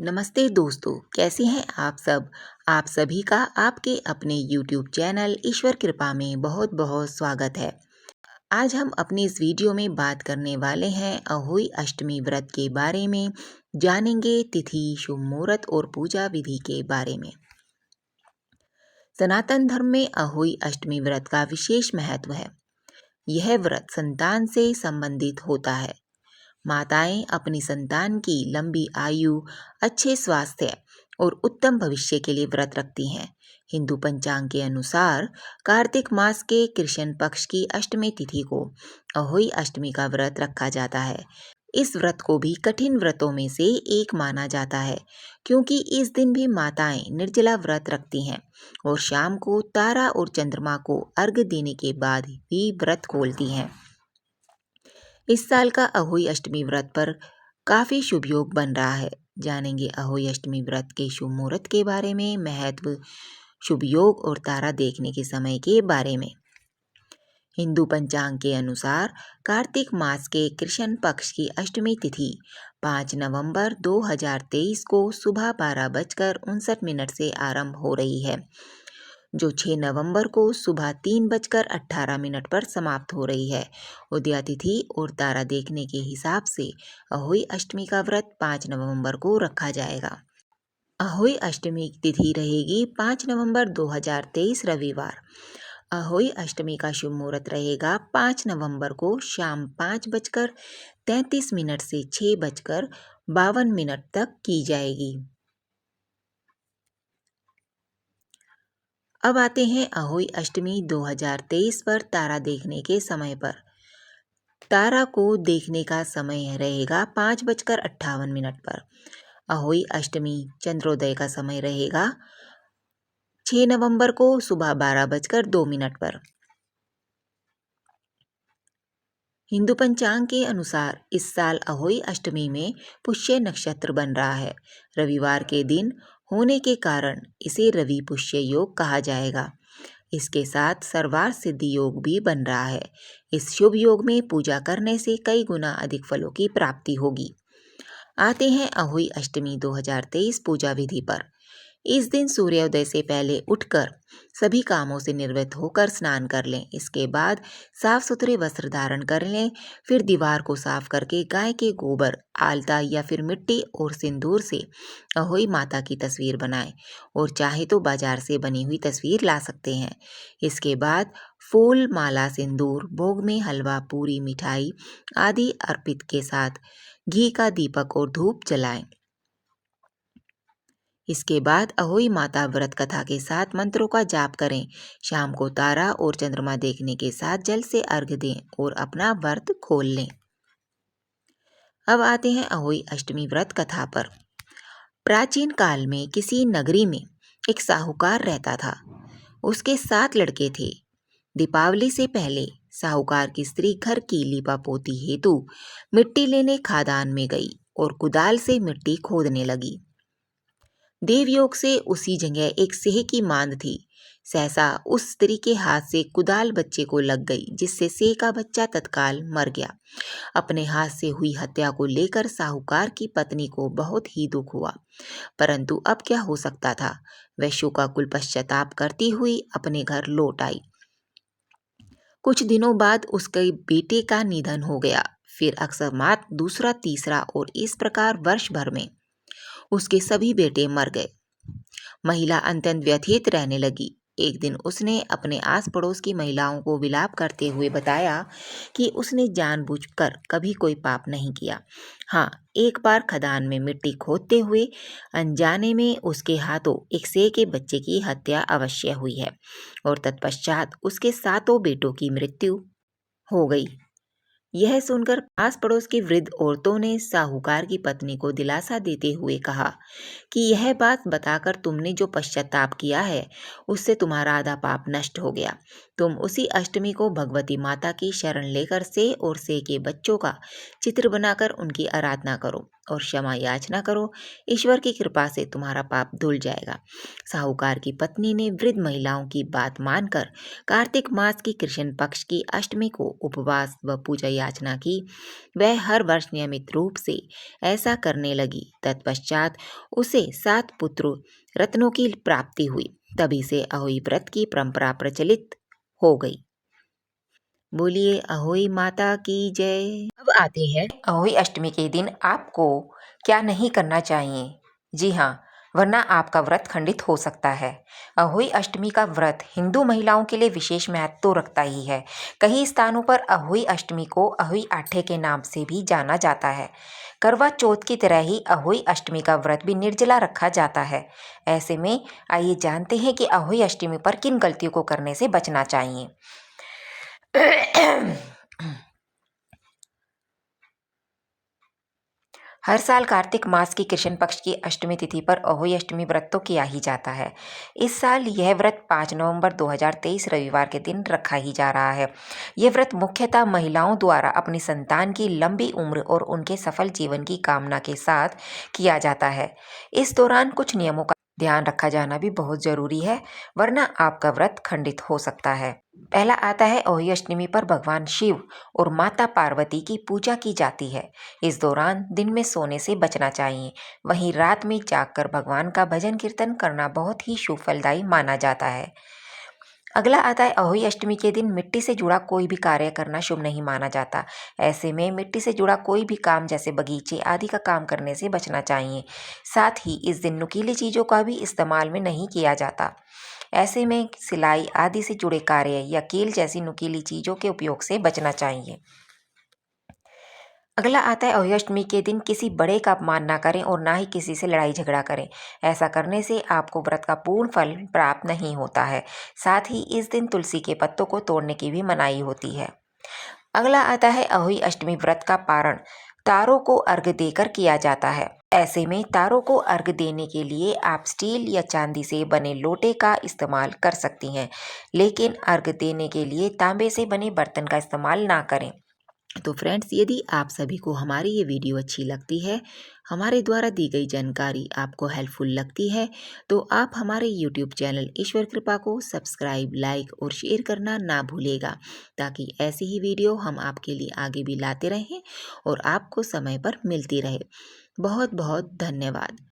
नमस्ते दोस्तों, कैसे हैं आप सब। आप सभी का आपके अपने YouTube चैनल ईश्वर कृपा में बहुत बहुत स्वागत है। आज हम अपनी इस वीडियो में बात करने वाले हैं अहोई अष्टमी व्रत के बारे में। जानेंगे तिथि, शुभ मुहूर्त और पूजा विधि के बारे में। सनातन धर्म में अहोई अष्टमी व्रत का विशेष महत्व है। यह व्रत संतान से संबंधित होता है। माताएं अपनी संतान की लंबी आयु, अच्छे स्वास्थ्य और उत्तम भविष्य के लिए व्रत रखती हैं। हिंदू पंचांग के अनुसार कार्तिक मास के कृष्ण पक्ष की अष्टमी तिथि को अहोई अष्टमी का व्रत रखा जाता है। इस व्रत को भी कठिन व्रतों में से एक माना जाता है, क्योंकि इस दिन भी माताएं निर्जला व्रत रखती हैं और शाम को तारा और चंद्रमा को अर्घ्य देने के बाद ही व्रत खोलती हैं। इस साल का अहोई अष्टमी व्रत पर काफ़ी शुभ योग बन रहा है। जानेंगे अहोई अष्टमी व्रत के शुभ मुहूर्त के बारे में, महत्व, शुभ योग और तारा देखने के समय के बारे में। हिंदू पंचांग के अनुसार कार्तिक मास के कृष्ण पक्ष की अष्टमी तिथि 5 नवंबर 2023 को सुबह 12:59 से आरंभ हो रही है, जो 6 नवंबर को सुबह 3:18 पर समाप्त हो रही है। उदया तिथि और तारा देखने के हिसाब से अहोई अष्टमी का व्रत 5 नवंबर को रखा जाएगा। अहोई अष्टमी की तिथि रहेगी 5 नवंबर 2023 रविवार। अहोई अष्टमी का शुभ मुहूर्त रहेगा 5 नवंबर को शाम 5:33 से 6:52 तक की जाएगी। अब आते हैं अहोई अष्टमी 2023 पर तारा देखने के समय पर। तारा को देखने का समय रहेगा 5:58 पर। अहोई अष्टमी चंद्रोदय का समय रहेगा 6 नवंबर को सुबह 12:02 पर। हिंदू पंचांग के अनुसार इस साल अहोई अष्टमी में पुष्य नक्षत्र बन रहा है। रविवार के दिन होने के कारण इसे रवि पुष्य योग कहा जाएगा। इसके साथ सर्वार सिद्धि योग भी बन रहा है। इस शुभ योग में पूजा करने से कई गुना अधिक फलों की प्राप्ति होगी। आते हैं अहोई अष्टमी 2023 पूजा विधि पर। इस दिन सूर्योदय से पहले उठकर सभी कामों से निवृत्त होकर स्नान कर लें। इसके बाद साफ सुथरे वस्त्र धारण कर लें। फिर दीवार को साफ करके गाय के गोबर, आलता या फिर मिट्टी और सिंदूर से अहोई माता की तस्वीर बनाएं और चाहे तो बाजार से बनी हुई तस्वीर ला सकते हैं। इसके बाद फूल, माला, सिंदूर, भोग में हलवा, पूरी, मिठाई आदि अर्पित के साथ घी का दीपक और धूप जलाएं। इसके बाद अहोई माता व्रत कथा के साथ मंत्रों का जाप करें। शाम को तारा और चंद्रमा देखने के साथ जल से अर्घ्य दें और अपना व्रत खोल लें। अब आते हैं अहोई अष्टमी व्रत कथा पर। प्राचीन काल में किसी नगरी में एक साहूकार रहता था। उसके 7 लड़के थे। दीपावली से पहले साहूकार की स्त्री घर की लीपापोती हेतु मिट्टी लेने खदान में गई और कुदाल से मिट्टी खोदने लगी। देवयोग से उसी जगह एक सेह की मांद थी। सहसा उस स्त्री के हाथ से कुदाल बच्चे को लग गई, जिससे सेह का बच्चा तत्काल मर गया। अपने हाथ से हुई हत्या को लेकर साहूकार की पत्नी को बहुत ही दुख हुआ, परंतु अब क्या हो सकता था। वह शोकाकुल पश्चाताप करती हुई अपने घर लौट आई। कुछ दिनों बाद उसके बेटे का निधन हो गया। फिर अकस्मात दूसरा, तीसरा और इस प्रकार वर्ष भर में उसके सभी बेटे मर गए। महिला अत्यंत व्यथित रहने लगी। एक दिन उसने अपने आस पड़ोस की महिलाओं को विलाप करते हुए बताया कि उसने जानबूझकर कभी कोई पाप नहीं किया। हाँ, एक बार खदान में मिट्टी खोदते हुए अनजाने में उसके हाथों एक सेह के बच्चे की हत्या अवश्य हुई है और तत्पश्चात उसके 7 बेटों की मृत्यु हो गई। यह सुनकर आस पड़ोस की वृद्ध औरतों ने साहूकार की पत्नी को दिलासा देते हुए कहा कि यह बात बताकर तुमने जो पश्चाताप किया है, उससे तुम्हारा आधा पाप नष्ट हो गया। तुम उसी अष्टमी को भगवती माता की शरण लेकर सेह और सेह के बच्चों का चित्र बनाकर उनकी आराधना करो। और क्षमा याचना करो। ईश्वर की कृपा से तुम्हारा पाप धुल जाएगा। साहूकार की पत्नी ने वृद्ध महिलाओं की बात मानकर कार्तिक मास की कृष्ण पक्ष की अष्टमी को उपवास व पूजा याचना की। वह हर वर्ष नियमित रूप से ऐसा करने लगी। तत्पश्चात उसे 7 पुत्र रत्नों की प्राप्ति हुई। तभी से अहोई व्रत की परंपरा प्रचलित हो गई। बोलिए अहोई माता की जय। अब आते हैं अहोई अष्टमी के दिन आपको क्या नहीं करना चाहिए। जी हाँ, वरना आपका व्रत खंडित हो सकता है। अहोई अष्टमी का व्रत हिंदू महिलाओं के लिए विशेष महत्व तो रखता ही है। कई स्थानों पर अहोई अष्टमी को अहोई आठे के नाम से भी जाना जाता है। करवा चौथ की तरह ही अहोई अष्टमी का व्रत भी निर्जला रखा जाता है। ऐसे में आइए जानते हैं कि अहोई अष्टमी पर किन गलतियों को करने से बचना चाहिए। हर साल कार्तिक मास की कृष्ण पक्ष की अष्टमी तिथि पर अहोई अष्टमी व्रत तो किया ही जाता है। इस साल यह व्रत 5 नवंबर 2023 रविवार के दिन रखा ही जा रहा है। यह व्रत मुख्यतः महिलाओं द्वारा अपनी संतान की लंबी उम्र और उनके सफल जीवन की कामना के साथ किया जाता है। इस दौरान कुछ नियमों का ध्यान रखा जाना भी बहुत जरूरी है, वरना आपका व्रत खंडित हो सकता है। पहला आता है अहोई अष्टमी पर भगवान शिव और माता पार्वती की पूजा की जाती है। इस दौरान दिन में सोने से बचना चाहिए। वहीं रात में जागकर भगवान का भजन कीर्तन करना बहुत ही शुभ फलदायी माना जाता है। अगला आता है अहोई अष्टमी के दिन मिट्टी से जुड़ा कोई भी कार्य करना शुभ नहीं माना जाता। ऐसे में मिट्टी से जुड़ा कोई भी काम जैसे बगीचे आदि का काम करने से बचना चाहिए। साथ ही इस दिन नुकीली चीज़ों का भी इस्तेमाल में नहीं किया जाता। ऐसे में सिलाई आदि से जुड़े कार्य या कील जैसी नुकीली चीज़ों के उपयोग से बचना चाहिए। अगला आता है अहोई अष्टमी के दिन किसी बड़े का अपमान ना करें और ना ही किसी से लड़ाई झगड़ा करें। ऐसा करने से आपको व्रत का पूर्ण फल प्राप्त नहीं होता है। साथ ही इस दिन तुलसी के पत्तों को तोड़ने की भी मनाही होती है। अगला आता है अहोई अष्टमी व्रत का पारण तारों को अर्घ देकर किया जाता है। ऐसे में तारों को अर्घ देने के लिए आप स्टील या चांदी से बने लोटे का इस्तेमाल कर सकती हैं, लेकिन अर्घ देने के लिए तांबे से बने बर्तन का इस्तेमाल ना करें। तो फ्रेंड्स, यदि आप सभी को हमारी ये वीडियो अच्छी लगती है, हमारे द्वारा दी गई जानकारी आपको हेल्पफुल लगती है, तो आप हमारे यूट्यूब चैनल ईश्वर कृपा को सब्सक्राइब, लाइक और शेयर करना ना भूलेगा, ताकि ऐसी ही वीडियो हम आपके लिए आगे भी लाते रहें और आपको समय पर मिलती रहे। बहुत बहुत धन्यवाद।